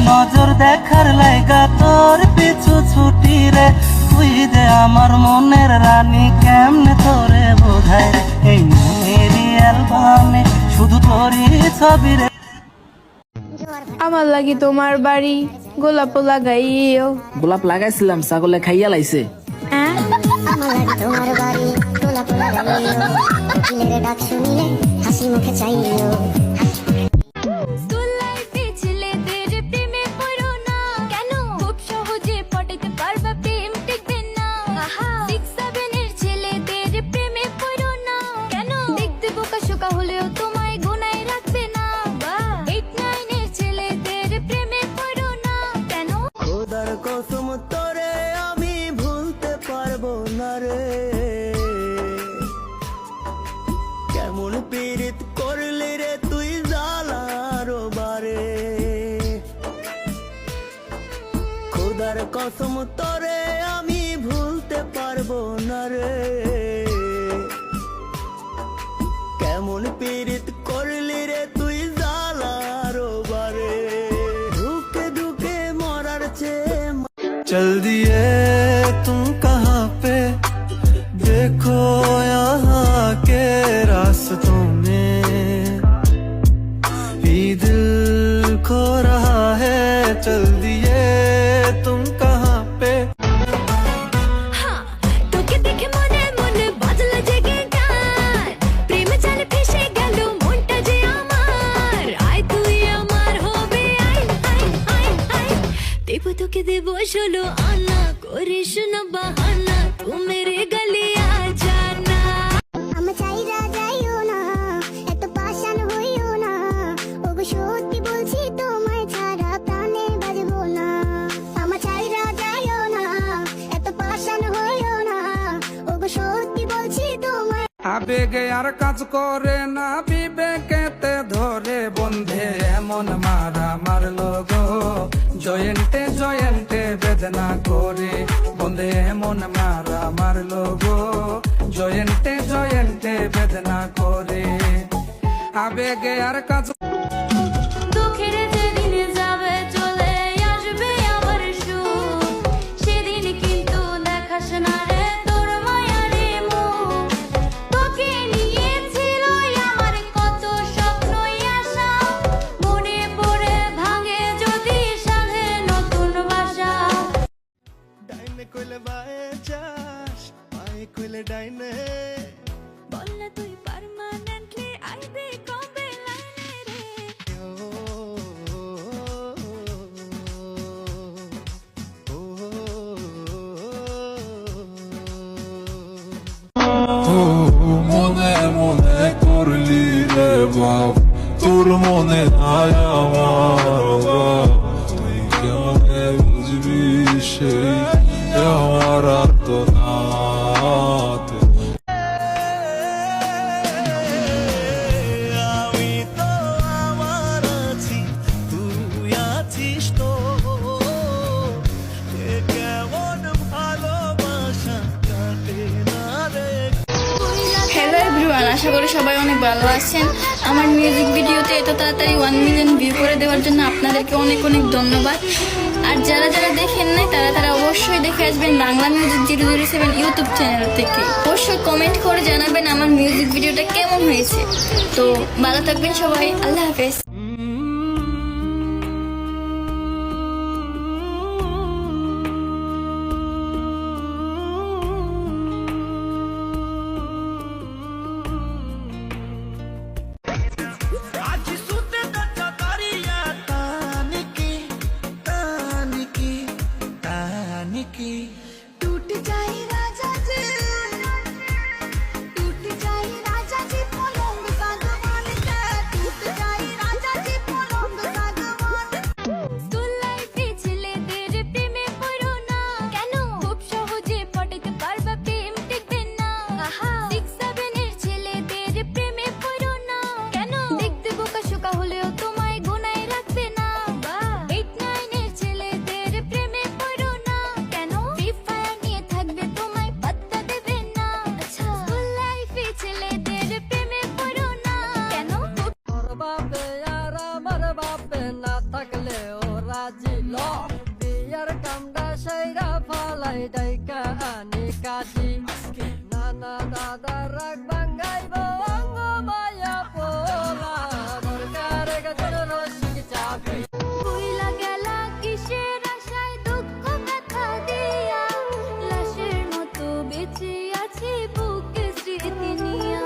নজর দেখার লাইগা তোর পিছু ছুটি রে, তুই যে আমার মনের রানী, কেমনে তোরে বোঝায় রে। এই মনের অ্যালবামে শুধু তোরই ছবি রে। আমার লাগি তোমার বাড়ি গোলাপ লাগাইও। গোলাপ লাগাইছিলাম, ছাগলে খাইয়া লাইছে। আমার লাগি তোমার বাড়ি গোলাপ লাগাইও, কোকিলের ডাক শুনিলে হাসি মুখে চাইও। কসম তোরে আমি ভুলতে পারবো না রে, কেমন পীড়িত করলি রে তুই জ্বালার বারে। খোদার কসম তোরে আমি ভুলতে পারবো না রে, কেমন পীড়িত করলি রে তুই জ্বালার বারে। ধুকে ধুকে মরার চেয়ে चल दिए तुम कहाँ पे, देखो यहाँ के रास्तों में ये दिल खो रहा है। चल दिए तुम कहाँ पे। তোকে দেব 16 আনা, করিস না বাহানা, তুই মেরে গলি আ জানা। আমার চাইরা যাইও না, এত পাষাণ হইও না, ওগো সত্যি বলছি তোমায় ছাড়া প্রাণে বাজবো না। আমার চাইরা যাইও না, এত পাষাণ হইও না, ওগো সত্যি বলছি তোমায়। আবেগে আর কাজ করে না, বিবেকেতে ধরে বন্ধে এমন মারা মারলো গো। জয়েন্টে জয়েন্টে বেদনা করে বন্ধে এমন মারা মারলো গো। জয়েন্টে জয়েন্টে বেদনা করে আবেগে আর কাজ। দুঃখের যেদিন যাবে চলে আসবে আবার সুখ, সেদিন কিন্তু দেখাস না রে তোর মায়ারে মুখ। তোকে নিয়ে ছিল আমার কত স্বপ্ন আশা, মনে পড়ে ভাঙে যদি সাধে নতুন বাসা। ডাইনে কইলে বায়ে যাস, বায়ে কইলে ডাইনে, বললে তুই পার্মানেন্টলি আইবি কবে লাইনে রে। মনে মনে করলি রে বাপ, তোর মনে নাই আমার বাপ। তুই কেমনে বুঝবি সেই আমার আর্তনাদ। আমি তো আমার আছি, তুই আছিস তো, কেমন ভালোবাসা কাটে না রে। হ্যালো এভরিওয়ান, আশা করি সবাই অনেক ভালো আছেন। আমার মিউজিক ভিডিওতে এত তাড়াতাড়ি 1 মিলিয়ন ভিউ করে দেওয়ার জন্য আপনাদেরকে অনেক অনেক ধন্যবাদ। আর যারা যারা দেখেন নাই তারা অবশ্যই দেখে আসবেন বাংলা মিউজিক 007 ইউটিউব চ্যানেল থেকে। অবশ্যই কমেন্ট করে জানাবেন আমার মিউজিক ভিডিওটা কেমন হয়েছে। তো ভালো থাকবেন সবাই, আল্লাহ হাফেজ। टूट जाए राजा जी, टूट जाए राजा जी, पलंग सागवान का टूट जाए राजा বাসায় ডাইকা আনে কাজী নানা দাদা রাগ ভাঙ্গাইব অঙ্গ মায়া পোলা দরকার গজল রসিক চাপি ভুইলা গেলা কিসের আশায় দুঃখ ব্যথা দিয়া লাশের মতো বেঁচে আছি বুকে স্মৃতি নিয়া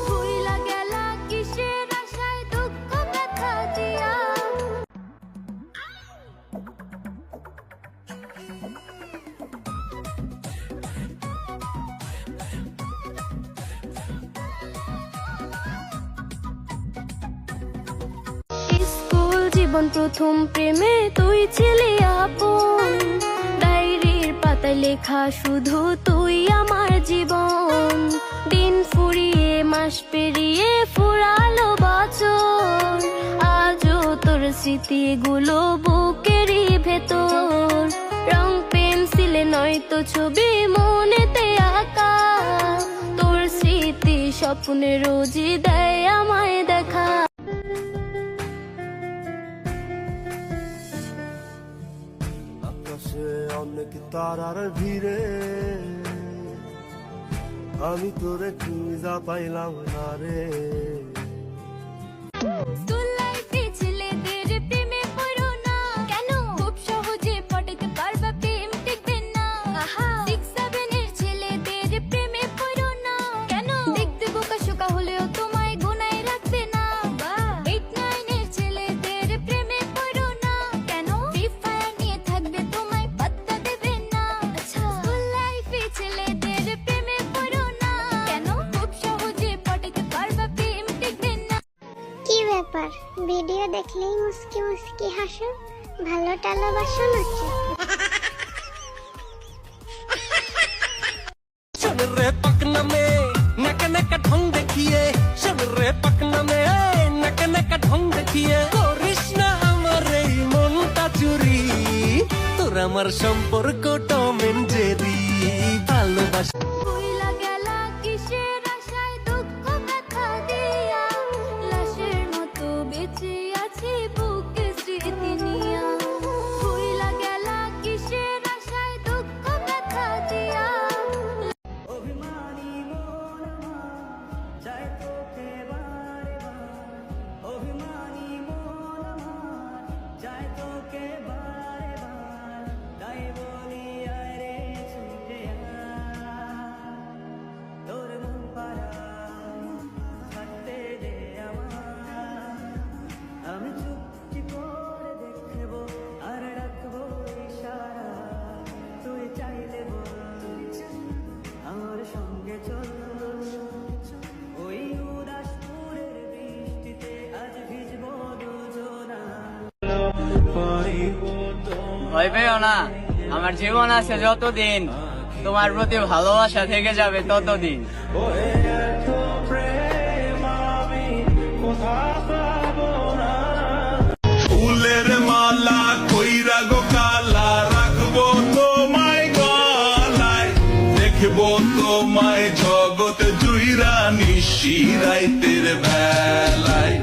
ভুইলা গেলা কিসের আশায় দুঃখ ব্যথা দিয়া স্কুল জীবন প্রথম প্রেমে তুই ছিলি আপন ডায়েরির পাতায় লেখা শুধু তুই আমার জীবন দিন ফুরিয়ে মাস পেরিয়ে ফুরালো বছর আজও তোর স্মৃতিগুলো বুকেরই ভেতর রং পেন্সিলে নয়তো ছবি মনেতে আঁকা তোর স্মৃতি স্বপ্নে রোজই দেয় আমায় দেখা আকাশে অনেক তারার ভিড়ে আমি তোরে খুঁজা পাইলাম না রে। স্কুল লাইফে ছেলেদের প্রেমে পড়ো না কেন খুব সহজে পটাতে পারবা প্রেম টিকবে না 6-7 এর ছেলেদের প্রেমে পড়ো না কেন দেখতে বোকা শোকা হলেও তোমায় গুনায় রাখবে না 8-9 এর ছেলেদের প্রেমে পড়ো না কেন ফ্রি ফায়ার নিয়ে থাকবে তোমায় পাত্তা দেবে না স্কুল লাইফে ছেলেদের প্রেমে পড়ো না কেন খুব সহজে পটাতে পারবা প্রেম টিকবে না কি ব্যাপার ভিডিও দেখলেই মুস্কি মুস্কি হাসো ভালো টালাবাসো নাকি শোন রে পাকনা মে নক নক ঢং দেখিয়ে শোন রে পাকনা মে নক নক ঢং দেখিয়ে করিস না আমার এই মনটা চুরি তোর আমার সম্পর্ক টম এন্ড জেরি ভালোবাসা ভুইলা গেলা কিসের আশায় দুঃখ ব্যথা দিয়া লাশের মতো বেঁচে আছি বুকে স্মৃতি নিয়া ভুইলা গেলা কিসের আশায় দুঃখ ব্যথা দিয়া অভিমানী মন চাই তোকে বারে বার অভিমানী মন চাই তোকে বারে বার তাই বলি আরে ছুটে তোর মন পারা থাকতে দে আমার আমি চুপটি করে দেখবো আর রাখবো ইশারা তুই চাইলে বল আমার সঙ্গে চল ওই উদাসপুরের বৃষ্টিতে আজ ভিজবো দুজনা ভয় পেও না আমার জীবন আছে যতদিন তোমার প্রতি ভালোবাসা থেকে যাবে ততদিন ফুলের মালা কইরা গো কালা রাখবো তোমায় গলায় দেখবো তোমায় জগৎ জুইরা নিশি রাইতের বেলায়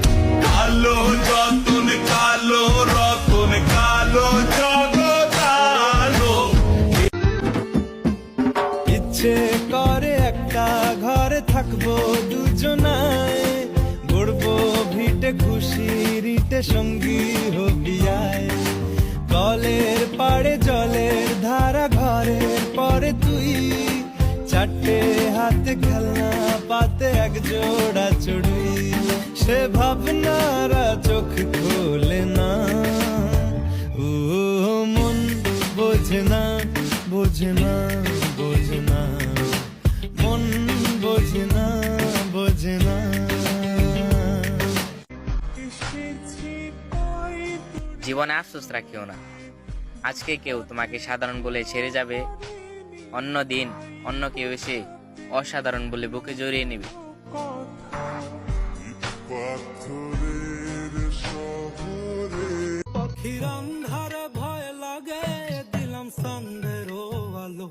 কালো যতন কালো রতন কালো জগৎ আলো ইচ্ছে করে একটা ঘরে থাকবো দুজনায় গড়বো ভিটে খুশি রিটে সঙ্গী হবিয়ায় কলের পাড়ে জলের ধারা ঘরের পরে তুই চারটে হাতে খেলনা পাতে এক জোড়া চড়ুই সে ভাবনারা চোখ খোলে না ও মন বোঝে না বোঝে না বোঝে না মন বোঝে না বোঝে না জীবনে আফসোস রাখিও না আজকে কেউ তোমাকে সাধারণ বলে ছেড়ে যাবে অন্য দিন অন্য কেউ এসে অসাধারণ বলে বুকে জড়িয়ে নেবে পাখির অন্ধারে ভয় লাগে দিলাম সন্ধ্যের আলো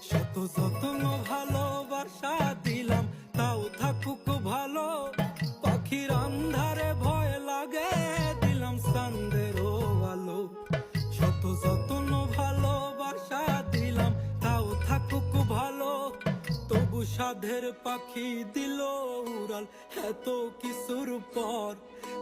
শত যত্ন ভালোবাসা দিলাম তাও থাকুক ভালো পাখির অন্ধারে ভয় লাগে দিলাম সন্ধ্যের আলো শত যত্ন ভালোবাসা দিলাম সাধের পাখি দিল উড়াল এত কিছুর পর,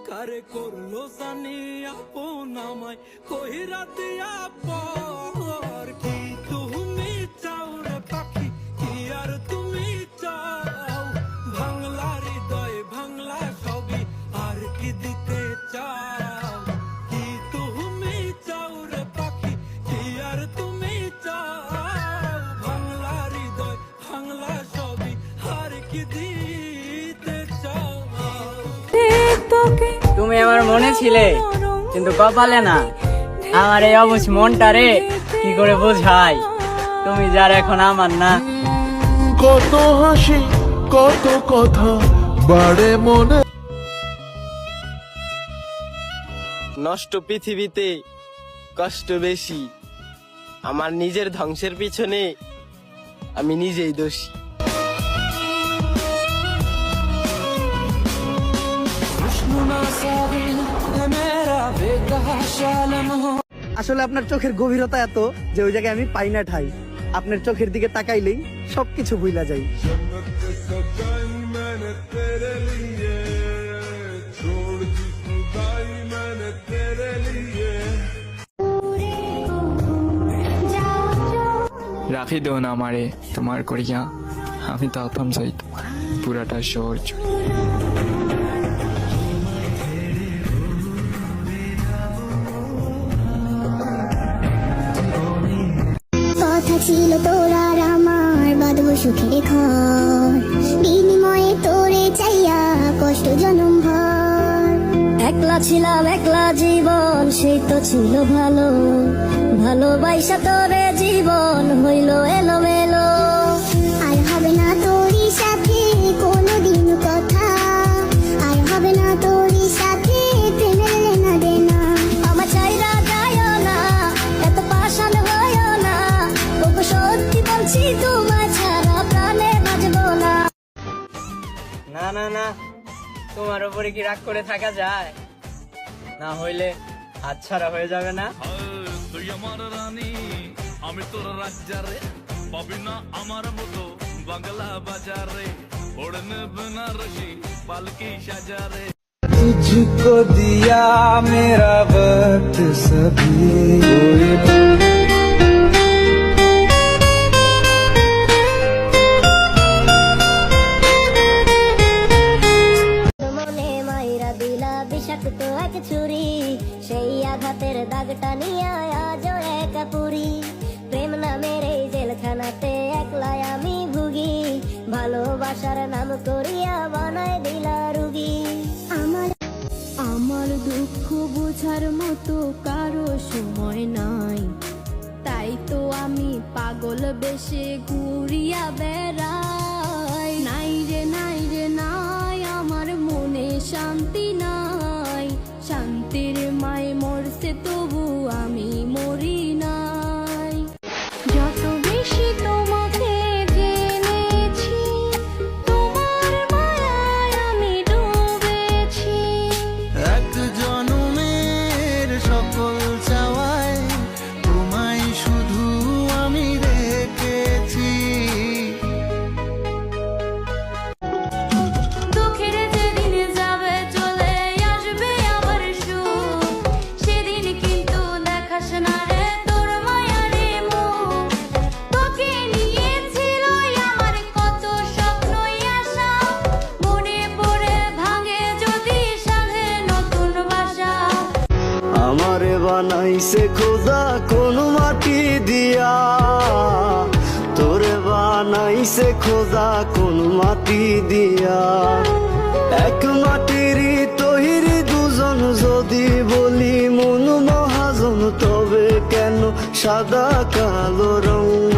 কারে করলো জানি আপন আমায় কইরা দিয়া পর। কি তুমি চাও রে পাখি, কি আর তুমি চাও, ভাঙলা হৃদয় ভাঙলা সবই, আর কি দিতে চাও। কি তুমি চাও রে পাখি, কি আর তুমি চাও, ভাঙলা হৃদয় ভাঙলা সবই, আর কি দিতে চাও। তুমি আমার মনে ছিলে কিন্তু কপালে না। আমার এই অবুঝ মনটা রে কি করে বোঝাই, তুমি যার এখন আমার না। কত হাসি কত কথা বাড়ে মনে। নষ্ট পৃথিবীতে কষ্ট বেশি, আমার নিজের ধ্বংসের পিছনে আমি নিজেই দোষী। আসলে আপনার চোখের গভীরতা এত যে ওই জায়গায় আমি পাই না ঠাই। আপনার চোখের দিকে তাকাইলেই সবকিছু ভুলা যাই। রাখি দো না আমারে তোমার করিয়া, আমি তো আলতাম চাই পুরাটা শহর। কথা ছিল তোর আর আমার বাঁধব সুখের ঘর, বিনিময়ে তোরে চাইয়া কষ্ট জনম ভর। একলা ছিলাম একলা জীবন, সেই তো ছিল ভালো, ভালোবাসা তোরে জীবন হইল এলোমেলো। আর হবে না তোরই সাথে কোনোদিন কথা, আর হবে না তোরই সাথে প্রেমের লেনা দেনা। আমার চাইরা যায়ও না, এত পাষাণ হইও না, ওগো সত্যি বলছি তোমায় ছাড়া প্রাণে বাঁচবো না। না না না, তোমার উপরে কি রাগ করে থাকা যায়? না হইলে হাতছাড়া হয়ে যাবে না। তুই আমার রানী আমি তোর রাজ্জারে, পাবি না আমার মতো বাংলা বাজারে, ওড়নে বেনারসি পালকি সাজারে। तुझको दिया मेरा वक्त सभी, মনে মাইরা দিলা বিষাক্ত এক ছুরি, সেই আঘাতের দাগটা নিয়ে আজও একা পুরি। প্রেম নামের এই জেলখানাতে একলাই আমি ভুগি, ভালোবাসার নাম করিয়া বানায় দিলা রুগী। আমার দুঃখ বোঝার মতো কারো সময় নাই, তাই তো আমি পাগল বেশে ঘুরিয়া বেড়াই। নাই রে নাই রে নাই, আমার মনে শান্তি নাই, শান্তির মায় মরছে তবু আমি মরি নাই। যত বেশি তোমাকে জেনেছি, তোমার মায়ায় আমি ডুবেছি। এক জনমের সকল চাওয়ায় তোমায় শুধু আমি রেখেছি। দুঃখের যেদিন যাবে চলে আসবে আবার সুখ, সেদিন কিন্তু দেখাস না রে তোর মায়ারে মুখ। তোকে নিয়ে ছিল আমার কত স্বপ্নই আশা, মনে পড়ে ভাঙে যদি সাধে নতুন বাসা। আমারে বানাইছে খোদা কোন মাটি দিয়া, তোরে বানাইছে খোদা কোন মাটি দিয়া। এক মাটিরই তৈরি দুজন, যদি বলি মন মহাজন তবে কেন সাদা কালো রং।